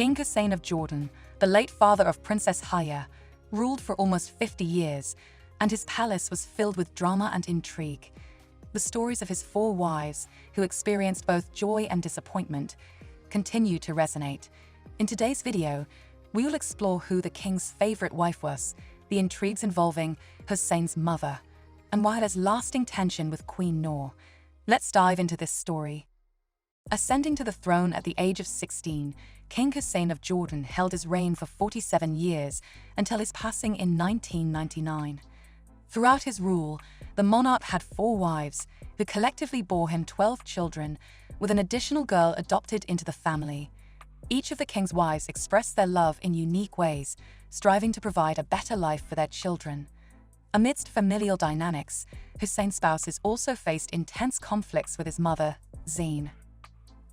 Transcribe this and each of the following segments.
King Hussein of Jordan, the late father of Princess Haya, ruled for almost 50 years, and his palace was filled with drama and intrigue. The stories of his 4 wives, who experienced both joy and disappointment, continue to resonate. In today's video, we will explore who the king's favorite wife was, the intrigues involving Hussein's mother, and why there's lasting tension with Queen Noor. Let's dive into this story. Ascending to the throne at the age of 16, King Hussein of Jordan held his reign for 47 years until his passing in 1999. Throughout his rule, the monarch had 4 wives, who collectively bore him 12 children, with an additional girl adopted into the family. Each of the king's wives expressed their love in unique ways, striving to provide a better life for their children. Amidst familial dynamics, Hussein's spouses also faced intense conflicts with his mother, Zain.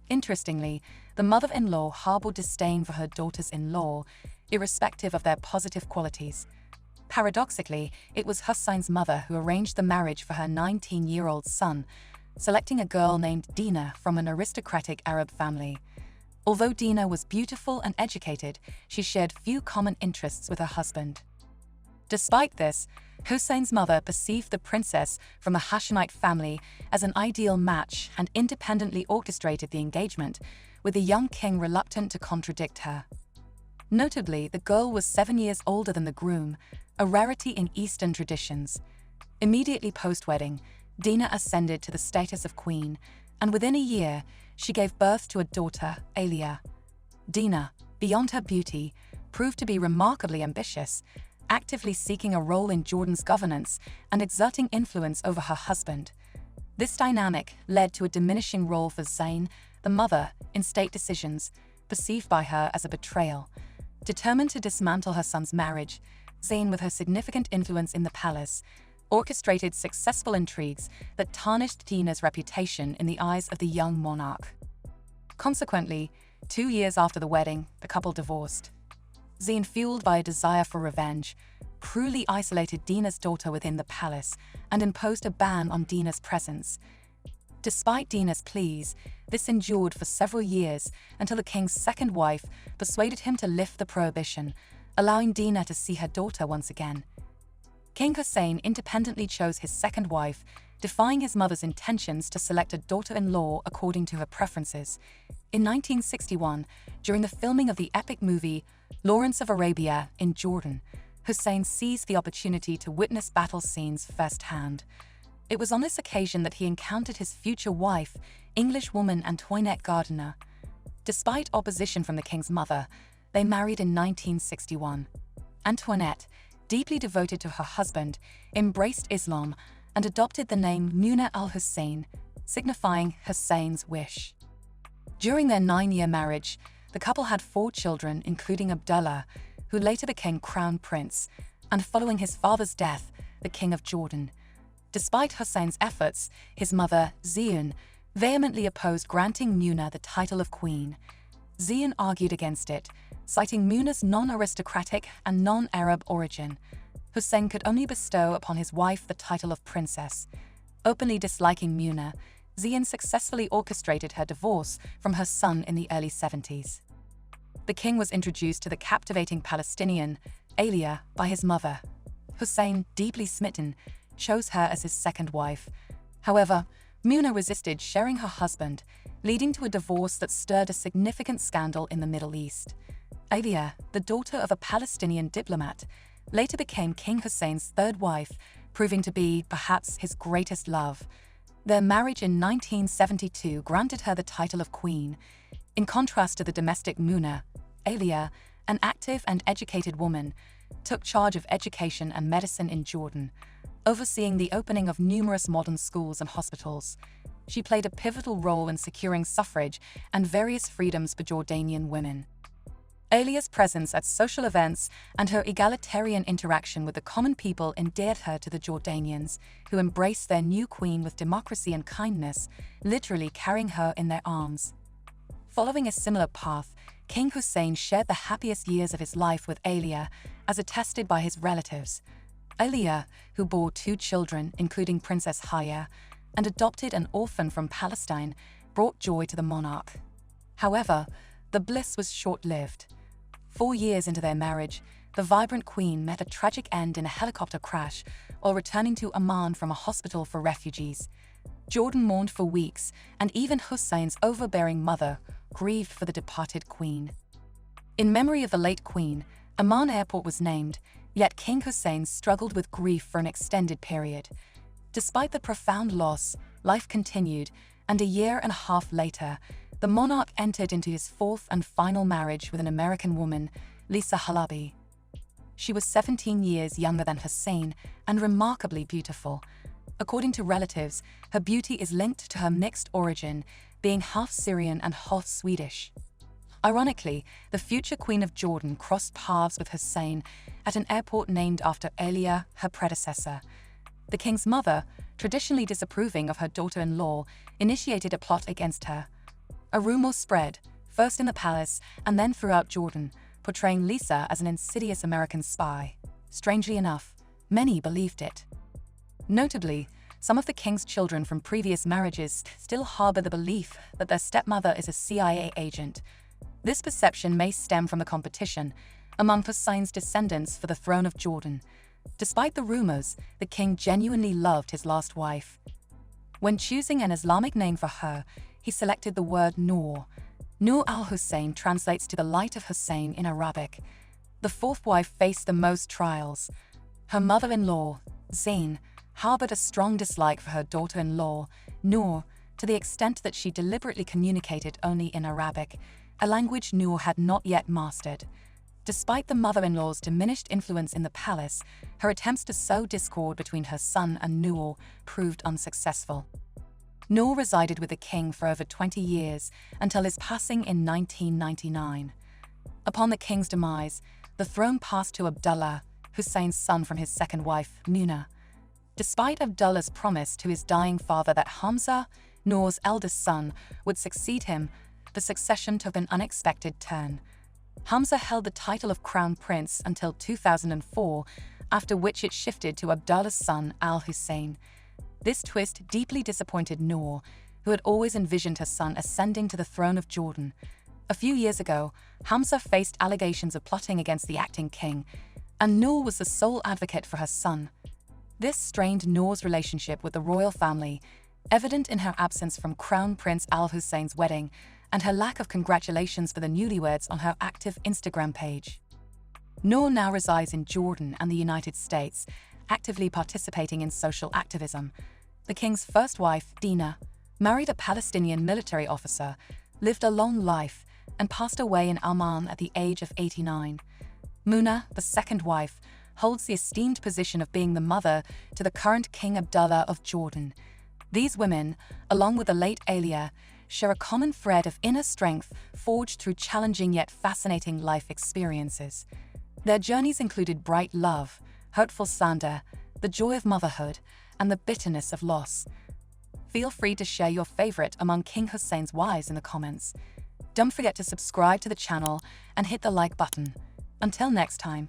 Interestingly, the mother-in-law harbored disdain for her daughters-in-law, irrespective of their positive qualities. Paradoxically, it was Hussein's mother who arranged the marriage for her 19-year-old son, selecting a girl named Dina from an aristocratic Arab family. Although Dina was beautiful and educated, she shared few common interests with her husband. Despite this, Hussein's mother perceived the princess from a Hashemite family as an ideal match and independently orchestrated the engagement, with the young king reluctant to contradict her. Notably, the girl was 7 years older than the groom, a rarity in Eastern traditions. Immediately post-wedding, Dina ascended to the status of queen, and within a year, she gave birth to a daughter, Aliyah. Dina, beyond her beauty, proved to be remarkably ambitious, actively seeking a role in Jordan's governance and exerting influence over her husband. This dynamic led to a diminishing role for Zain, the mother, in state decisions, perceived by her as a betrayal. Determined to dismantle her son's marriage, Zain, with her significant influence in the palace, orchestrated successful intrigues that tarnished Dina's reputation in the eyes of the young monarch. Consequently, 2 years after the wedding, the couple divorced. Zain, fueled by a desire for revenge, cruelly isolated Dina's daughter within the palace and imposed a ban on Dina's presence. Despite Dina's pleas, this endured for several years until the king's second wife persuaded him to lift the prohibition, allowing Dina to see her daughter once again. King Hussein independently chose his second wife, defying his mother's intentions to select a daughter-in-law according to her preferences. In 1961, during the filming of the epic movie Lawrence of Arabia in Jordan, Hussein seized the opportunity to witness battle scenes firsthand. It was on this occasion that he encountered his future wife, Englishwoman Antoinette Gardiner. Despite opposition from the king's mother, they married in 1961. Antoinette, deeply devoted to her husband, embraced Islam and adopted the name Muna al-Hussein, signifying Hussein's wish. During their 9-year marriage, the couple had 4 children, including Abdullah, who later became crown prince, and following his father's death, the king of Jordan. Despite Hussein's efforts, his mother, Zain, vehemently opposed granting Muna the title of queen. Zain argued against it, citing Muna's non-aristocratic and non-Arab origin. Hussein could only bestow upon his wife the title of princess. Openly disliking Muna, Zain successfully orchestrated her divorce from her son in the early 70s. The king was introduced to the captivating Palestinian, Aliyah, by his mother. Hussein, deeply smitten, chose her as his second wife. However, Muna resisted sharing her husband, leading to a divorce that stirred a significant scandal in the Middle East. Aliyah, the daughter of a Palestinian diplomat, later became King Hussein's third wife, proving to be, perhaps, his greatest love. Their marriage in 1972 granted her the title of queen. In contrast to the domestic Muna, Aliyah, an active and educated woman, took charge of education and medicine in Jordan, overseeing the opening of numerous modern schools and hospitals. She played a pivotal role in securing suffrage and various freedoms for Jordanian women. Aliyah's presence at social events and her egalitarian interaction with the common people endeared her to the Jordanians, who embraced their new queen with democracy and kindness, literally carrying her in their arms. Following a similar path, King Hussein shared the happiest years of his life with Aliyah, as attested by his relatives. Aliyah, who bore 2 children, including Princess Haya, and adopted an orphan from Palestine, brought joy to the monarch. However, the bliss was short-lived. 4 years into their marriage, the vibrant queen met a tragic end in a helicopter crash while returning to Amman from a hospital for refugees. Jordan mourned for weeks, and even Hussein's overbearing mother grieved for the departed queen. In memory of the late queen, Amman Airport was named, yet King Hussein struggled with grief for an extended period. Despite the profound loss, life continued, and a year and a half later, the monarch entered into his fourth and final marriage with an American woman, Lisa Halabi. She was 17 years younger than Hussein and remarkably beautiful. According to relatives, her beauty is linked to her mixed origin, being half Syrian and half Swedish. Ironically, the future Queen of Jordan crossed paths with Hussein at an airport named after Elia, her predecessor. The king's mother, traditionally disapproving of her daughter-in-law, initiated a plot against her. A rumor spread, first in the palace and then throughout Jordan, portraying Lisa as an insidious American spy. Strangely enough, many believed it. Notably, some of the king's children from previous marriages still harbor the belief that their stepmother is a CIA agent. This perception may stem from the competition among Hussein's descendants for the throne of Jordan. Despite the rumors, the king genuinely loved his last wife. When choosing an Islamic name for her, he selected the word Noor. Noor al-Hussein translates to the light of Hussein in Arabic. The fourth wife faced the most trials. Her mother-in-law, Zain, harbored a strong dislike for her daughter-in-law, Noor, to the extent that she deliberately communicated only in Arabic, a language Noor had not yet mastered. Despite the mother-in-law's diminished influence in the palace, her attempts to sow discord between her son and Noor proved unsuccessful. Noor resided with the king for over 20 years until his passing in 1999. Upon the king's demise, the throne passed to Abdullah, Hussein's son from his second wife, Muna. Despite Abdullah's promise to his dying father that Hamza, Noor's eldest son, would succeed him, the succession took an unexpected turn. Hamza held the title of Crown Prince until 2004, after which it shifted to Abdullah's son, Al-Hussein. This twist deeply disappointed Noor, who had always envisioned her son ascending to the throne of Jordan. A few years ago, Hamza faced allegations of plotting against the acting king, and Noor was the sole advocate for her son. This strained Noor's relationship with the royal family, evident in her absence from Crown Prince Al-Hussein's wedding and her lack of congratulations for the newlyweds on her active Instagram page. Noor now resides in Jordan and the United States, actively participating in social activism. The king's first wife, Dina, married a Palestinian military officer, lived a long life, and passed away in Amman at the age of 89. Muna, the second wife, holds the esteemed position of being the mother to the current King Abdullah of Jordan. These women, along with the late Elia, share a common thread of inner strength forged through challenging yet fascinating life experiences. Their journeys included bright love, hurtful slander, the joy of motherhood, and the bitterness of loss. Feel free to share your favorite among King Hussein's wives in the comments. Don't forget to subscribe to the channel and hit the like button. Until next time.